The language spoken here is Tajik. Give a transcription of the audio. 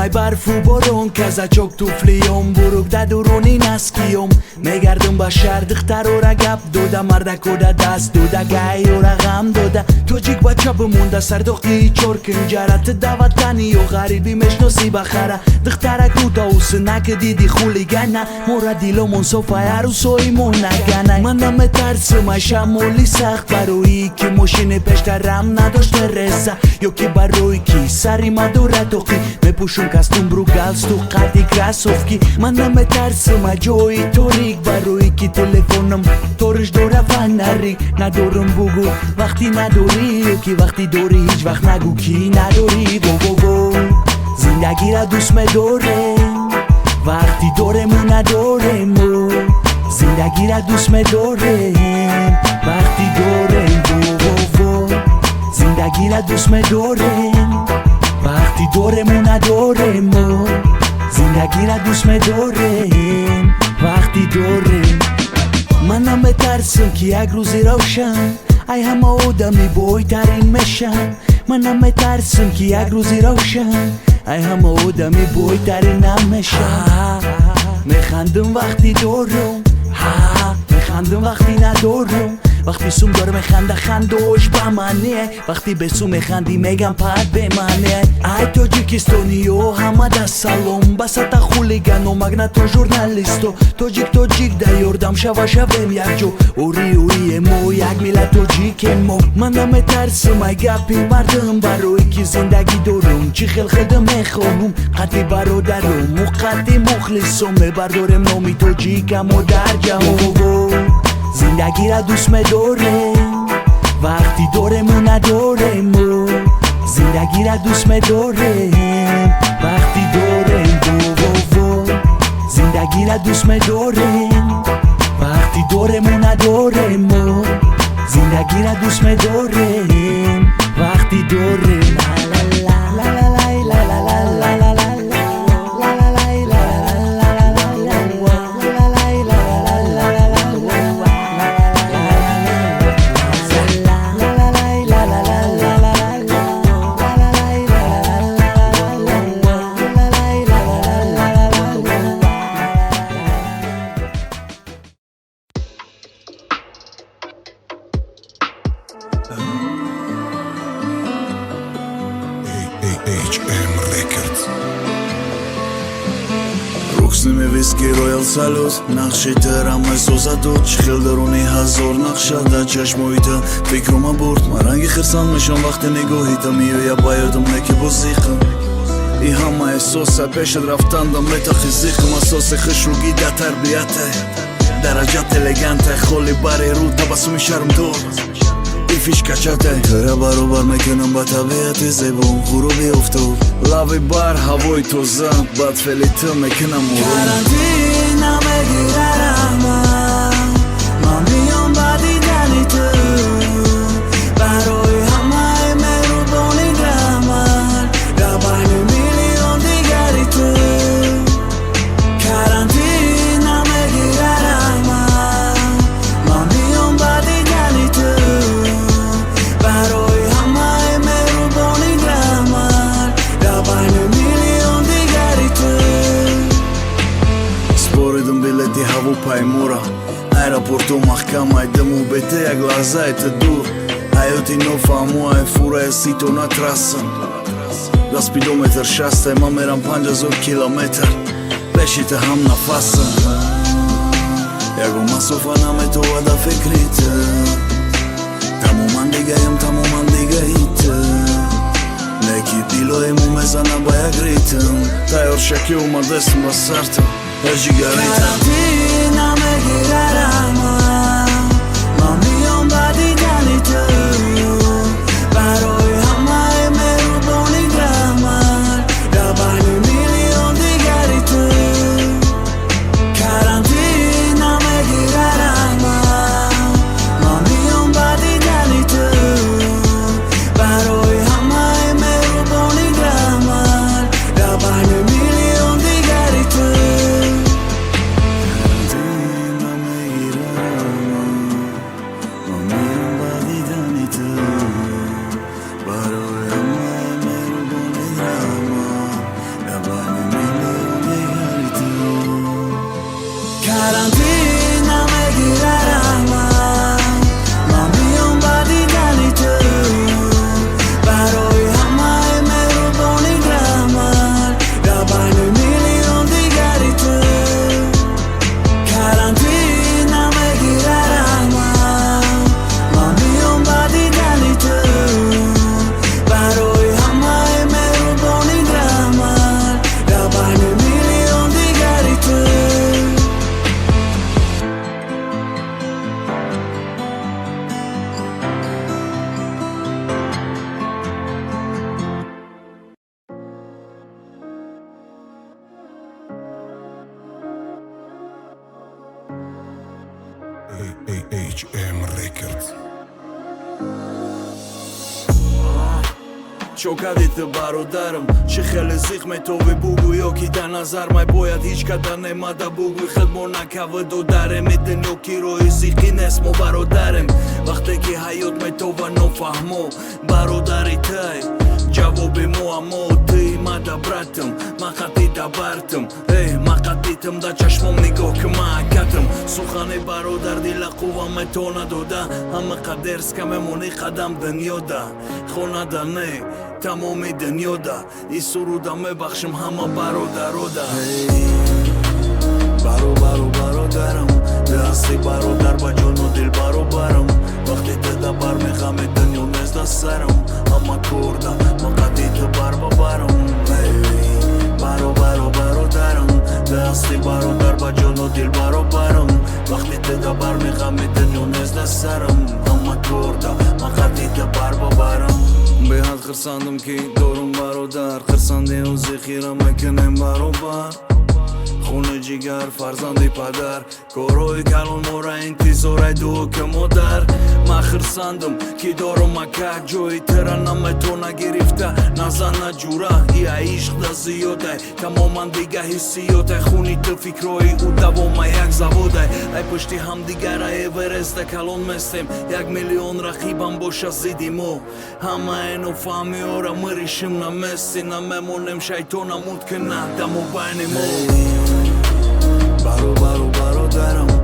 mai barfu boron казачок туфлиём бурук да дуруни наскиём мегардим ба шаҳр духтарора гап дода мардакода даст дода гайора ғам дода тоҷик бача бимонда сардохти чор кинҷарат даватани ё ғариби мешноси бахара духтараку дауснаки диди хулигана мора диломон софая русоимон наганай ман наметарсим аз шамоли сахт барои ки мошини пештарам надоште реза ё ки барои ки сари мадора тоқи мепӯшум кастум бру галстук қадди красовки ман наметарсим аз ҷои торик барои ки телефонам ториш дора фонарик надорим бугу вақти надорӣ ё ки вақти дорӣ ҳеҷ вақт нагӯ ки надорӣ во зиндагиро дӯст медорем вақти дорему надорему зиндагиро дӯст медорем вақти дорем во зиндагиро дӯст медорем вақти дорему надорему зиндагиро дӯст медорем вақти дорем ман наметарсим ки як рӯзи равшан ай ҳама одами бойтарин мешан ман наметарсим ки як рӯзи равшан ай ҳама одами бойтарин намешан механдим вақти дорум механдим вақти надорум вақти сум дор механда хандош ба мане вақти бесум механди мегам пад бе мане ай тоҷикистониё ҳамада салом ба сата хулигано магнато журналисто тоҷик да ёрдам шавем якҷо мо як миллат тоҷикемо ман наметарсим ай гапи мардим барои ки зиндагӣ дорум чӣ хелхелда мехоҳум қадди бародаруму қадди мухлисом мебардорем номи тоҷикамо дар ҷаҳон зиндагиро дӯст медорем вақти дорему надорему зиндагиро дӯст медорем вақти дорем во зиндагиро дӯст медорем вақти дорему надорему зиндагиро дӯст медорем вақти дорем Руксними виски роял салют нақши терам эҳсосату чихел даруни ҳазор нақша дар чашмоита фикрума бурд ман ранги хирсан мешам вақте нигоҳита меоя ба ёдам неки бозиқа и ҳама эҳсосат пешат рафтанда метахи зиқм асоси хушругӣ дар тарбияте дараҷат элеганте холи бари рӯ табассуми шармдор фишкачате тара баробар мекунам ба табиати зебо ғуруби офтоб лави бар ҳавои тоза бадфели ту мекунам карантина мегирарама ман миём ба дидани ту барои ҳамаи меҳрубони раман дар байни миллион дигари ту карантина мегирарама ман миём ба дидани ту барои ҳамаи меҳрубони раман дар байни миллион дигари ту споридам билети ҳавопаймора аэропорту маҳкам айдаму бете як лаҳзае ту дур ҳаёти нофаҳмуае фурае сито натрасан 10 километр 60 ман мерам 5000 километр пеши ту ҳам нафасам ягон масофа наметовад дар фикри ту тамоман дигаям тамоман дигаи ту неки дилоему мезана ба як ритм тайёр шаки омадастм ба сарту карантина мегирарама ман миём ба дидани ту барои ҳамаи меҳрубони раман дар байни миллион дигари ту карантина мегирарама ман миём ба дидани ту барои ҳамаи меҳрубони раман дар байни миллион дигари ту HM Records. Չոքադիթը բարոդարım Չի խելեզիխ մեթովի բուգու յոքի դանազար մայ բոյատ հիչկա դանեմա դա բուգու խդմոնակավը դոդարեմ Էդն յոքի ռոյի զիխին ես մո բարոդարեմ Վաղտեքի հայոտ մեթովա նո ֆահմո Բարոդարի թայ Ջավոբի մո ամո Ты մադա բրատım Մախատի դա բարդım Մախատիտım դա ճաշմոմ նիգոքը մակատım Սուխանի բարոդար դիլա խուվա մեթոնա դոդա Համը կադերսկա մեմոնի խադամ դնյոդա Խոնադանե Tamomê dinyoda Îsuru da me baxşim hama barodaroda Baro baro barodaram De asli barodar bajono dil barobaram Vakti te da bar me xame dinyo nez da saram Ama korda Makati te bar babaram Baro baro barodaram De asli barodar bajono dil barobaram Vakti te da bar me xame dinyo nez da saram Ama korda Makati te bar babaram Behad xırsandım ki doğrum barodar Xırsandi u zixira mekinem barobar Xune cigar farzandi padar Koroy kalon mora inti zoray duke modar Ma xırsandım ki doğrum makak Joy terana metona girifta Nazana jura Ia ishq da ziyoday Tamoman diga hissiyoday Xuni të fikroy u davoma jak zavoday Aj pështi ham digara Everest kalon mestem Jak milion rahiban bosha zidimo Hama eno fami ora mërishim na mesin Na memonem shajtona mut këna Da mu bajni mo Baro baro baro daram